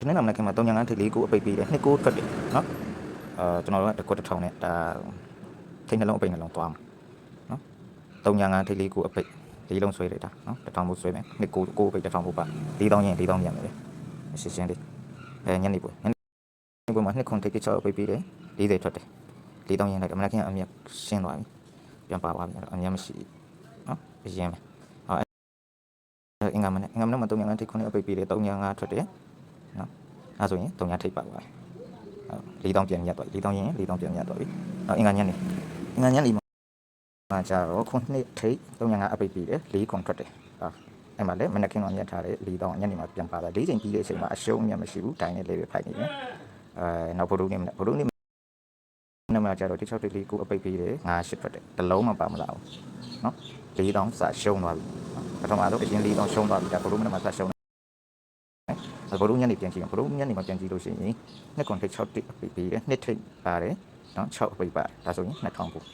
နေ့နံမနက်ခင်းမှာ305ထိပ်လေးကိုအပိတ်ပေးတယ်နှစ်ကိုထွက်တယ်နော်ကျွန်တော်တို့ကတကွက်တစ်ထောင်နဲ့ဒါထိပ်နှလုံးအပိတ်နှလုံးသွားမှာနော်305ထိပ်လေးကိုအပိတ်လေးလုံးဆွဲတယ်ဒါနော်တစ်ထောင်ဖို့ဆွဲမယ်နှစ်ကိုအပိတ်တစ်ထောင်ဖို့ပါ4000ရင်4000ပြန်မယ်ရှင်းရှင်းလေးညနေပွဲမှာနှစ်ခွန်ထိပ်တစ်ချောက်အပိတ်ပေးတယ်40ထွက်တယ်4000ရင်လိုက်မနက်ခင်းအမြတ်ရှင်းသွားပြီပြန်ပါသွားပြီအမြတ်မရှိနော်အရင်ပဲအင်္ဂါမနေ့မှာ305ထိပ်ခွန်အပိတ်ပေးတယ်305ထွက်တယ်နော်အဲဆိုရင်300ထိပ်ပါသွားပြီ4000ပြန်မြတ်သွားပြီ4000ရင်4000ပြန်မြတ်သွားပြီနောက်အင်္ဂါညနေမှာကျတော့ခုနှစ်ထိပ်305အပိတ်ပြီးတယ်4ခွန်ထွက်တယ်အဲ့မှာလည်းမနက်ခင်းမှာမြတ်ထားတယ်4000ညနေမှာပြန်ပါတာ4ချိန်ပြီးတဲ့အချိန်မှာအရှုံးမြတ်မရှိဘူးတိုင်းနဲ့လေးပဲဖိုက်နေတယ်နောက်ဗုဒ္ဓနေ့မှာကျတော့6ထိပ်4ကိုအပိတ်ပြီးတယ်58ထွက်တယ်တစ်လုံးမှပါမလာဘူးနော်4000စရှုံးသွားပြီပထမတော့အရင်4000ရှုံးသွားပြီဒါဗုဒ္ဓနေ့မှာစရှုံးဘလို့ညနေပြန်ကြည့်ဘလို့ညနေမှာပြန်ကြည့်လို့ရှိရင်နှစ်ခွန်ထိပ်6တိအပိတ်ပြီးတယ်နှစ်ထိပ်ပါတယ်နော်6အပိတ်ပါတယ်ဒါဆိုရင်2000ပို့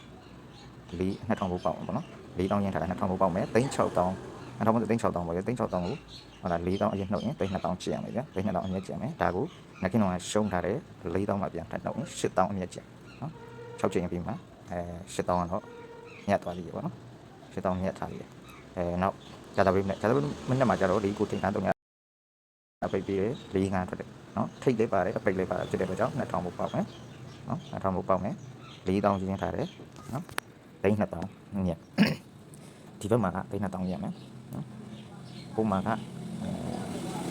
2000ပို့ပေါ့နော်4000ရင်းထားတာ2000ပို့ပေါ့မယ်36000 2000ပို့36000ပေါ့လေ36000ကိုဟုတ်လား4000အရင်နှုတ်ရင်3000ကျန်မယ်ဗျာ3000အမြတ်ကျန်မယ်ဒါကိုနှစ်ခင်းတော့ရှုံးထားတယ်4000မှပြန်ထပ်နှုတ်ရင်8000အမြတ်ကျန်နော်6ချိန်ပြီးမှ8000ကတော့ညက်သွားပြီပေါ့နော်8000ညက်ထားပြီနောက်ဂျာတာဘိမနေ့မှာကျတော့ဒီကိုထိန်ထား3အပိတ်ပြီး45ထွက်တယ်နော်ထိတ်လေးပါတယ်အပိတ်လေးပါတယ်ဖြစ်တဲ့အတွက်ကြောင့်2000ပို့ပေါက်မယ်နော်2000ပို့ပေါက်မယ်4000ကျင်းထားတယ်နော်3000ညက်ဒီဘက်မှာက3000ညက်မယ်နော်ဟိုမှာက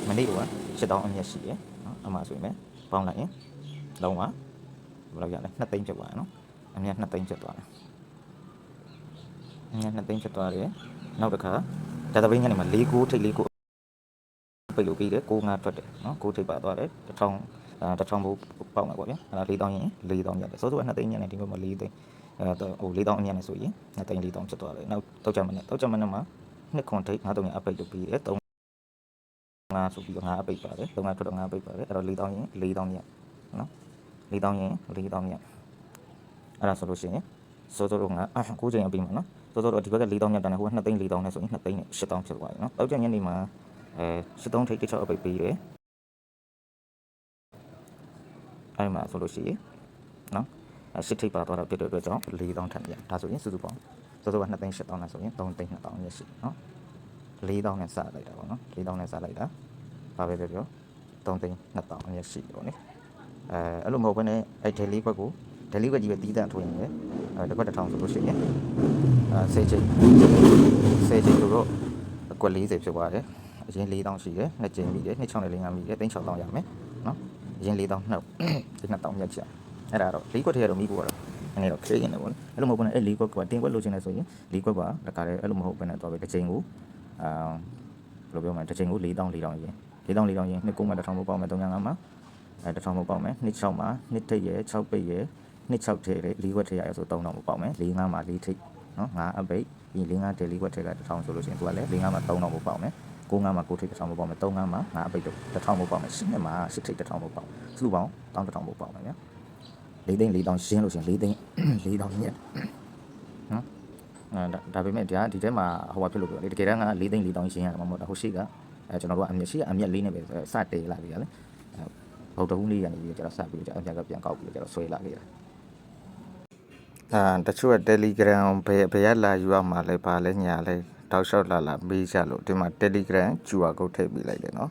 မနေ့က7000အမြက်ရှိတယ်နော်အမှဆိုရင်ပေါင်းလိုက်ရင်လုံးဝဘယ်လောက်ရလဲ2သိန်းဖြစ်သွားတယ်နော်အမြက်2သိန်းဖြစ်သွားတယ်အမြက်2သိန်းဖြစ်သွားတယ်နောက်တစ်ခါဒါတပိညနေမှာ4ကိုထိတ်4ကိုပိတ်လို့ပြီးတယ်95ထွက်တယ်နော်6ထိပ်ပါသွားတယ်1000ဘိုးပေါက်မှာပေါ့ဗျာအဲ့ဒါ4000ရင်4000ညက်တယ်စိုးစိုး2သိန်းညက်နေဒီဘက်မှာ4သိန်းဟို4000အညက်နေဆိုရင်2သိန်း4000ဖြစ်သွားတယ်နောက်တောက်ကြမနေ့မှာနှစ်ခွန်ထိပ်9300အပိတ်လို့ပြီးတယ်35ဆိုပြီးတော့5အပိတ်ပါတယ်35ထွက်တော့5အပိတ်ပါတယ်အဲ့တော့4000ရင်4000ညက်နော်4000ရင်4000ညက်အဲ့ဒါဆိုလို့ရှိရင်စိုးစိုးက9ချိန်အပြီးမှာနော်စိုးစိုးတော့ဒီဘက်က4000ညက်တန်းနဲ့ဟိုက2သိန်း4000နဲ့ဆိုရင်2သိန်းနဲ့8000ဖြစ်သွားပြီနော်တောက်ကြညနေမှာ73ထိပ်6အပိတ်ပေးတယ်အဲ့မှာဆိုလို့ရှိရင်နော်8ထိပ်ပါသွားတာဖြစ်တဲ့အတွက်ကြောင့်4000ထပ်ပြန်ဒါဆိုရင်စုစုပေါင်းစောစောက2သိန်း8000နဲ့ဆိုရင်3သိန်း2000ရရှိနော်4000နဲ့စလိုက်တာပေါ့နော်4000နဲ့စလိုက်တာဘာပဲပြော3သိန်း2000ရရှိပေါ့နိအဲ့လိုမဟုတ်ဘဲနဲ့အဲ့ daily ဘက်ကို daily ဘက်ကြီးပဲတီးတန့်ထွင်ရင်တစ်ခွက်1000ဆိုလို့ရှိရင်10ချိန်ဆိုတော့အကွက်40ဖြစ်သွားတယ်အရင်4000ရှိတယ်2ချိန်မိတယ်2 6နဲ့5မိတယ်3000ရမယ်နော်အရင်4000နှုတ်2000မြတ်ချအဲ့ဒါတော့4ခွက်ထဲရတော့မိဖို့ကတော့အနေတော့ခေးနေတယ်ပေါ့နော်အဲ့လိုမဟုတ်ဘဲနဲ့အဲ့4ခွက်ကတင်ခွက်လိုချင်တယ်ဆိုရင်4ခွက်ကတခါတည်းအဲ့လိုမဟုတ်ဘဲနဲ့တော့ပဲတစ်ချိန်ကိုဘယ်လိုပြောမလဲတစ်ချိန်ကို4000ရင်4000ရင်နှစ်9မှာ1000ပို့ပေါက်မယ်305မှာ1000ပို့ပေါက်မယ်နှစ်6မှာနှစ်ထိပ်ရယ်6ပိတ်ရယ်နှစ်6ထဲ4ခွက်ထဲရယ်ဆို3000ပို့ပေါက်မယ်45မှာ4ထိပ်နော်5အပိတ်ပြီး45ထဲ4ခွက်ထဲက1000ဆိုလို့ရှိရင်သူကလည်း45မှာ3000ပို့ပေါက်မယ်95မှာ9ထိပ်1000ပို့ပေါက်မယ်35မှာ5အပိတ်တော့1000ပို့ပေါက်မယ်10မှာ10ထိပ်1000ပို့ပေါက်စုစုပေါင်း1000ပို့ပေါက်မယ်ဗျာ4သိန်း4000ရှင်းလို့ရှိရင်4သိန်း4000ညက်နော်ဒါပေမဲ့ဒီထဲမှာဟိုဘာဖြစ်လို့ပြောလဲတကယ်တမ်းက4သိန်း4000ရှင်းရမှာမဟုတ်တာဟိုရှိကကျွန်တော်တို့ကအမြက်လေးနဲ့ပဲစတေးလာပြီလေဗုဒ္ဓဟူးလေးရနေပြီးကျွန်တော်စပြီးကျွန်တော်အမြက်ကပြန်ကောက်ပြီးကျွန်တော်ဆွဲလာခဲ့တာတချို့က Telegram ဘယ်ရလာယူရမှာလဲဘာလဲညာလဲတောက်လျှောက်လာမေးကြလို့ဒီမှာ Telegram QR code ထည့်ပေးလိုက်တယ်နော်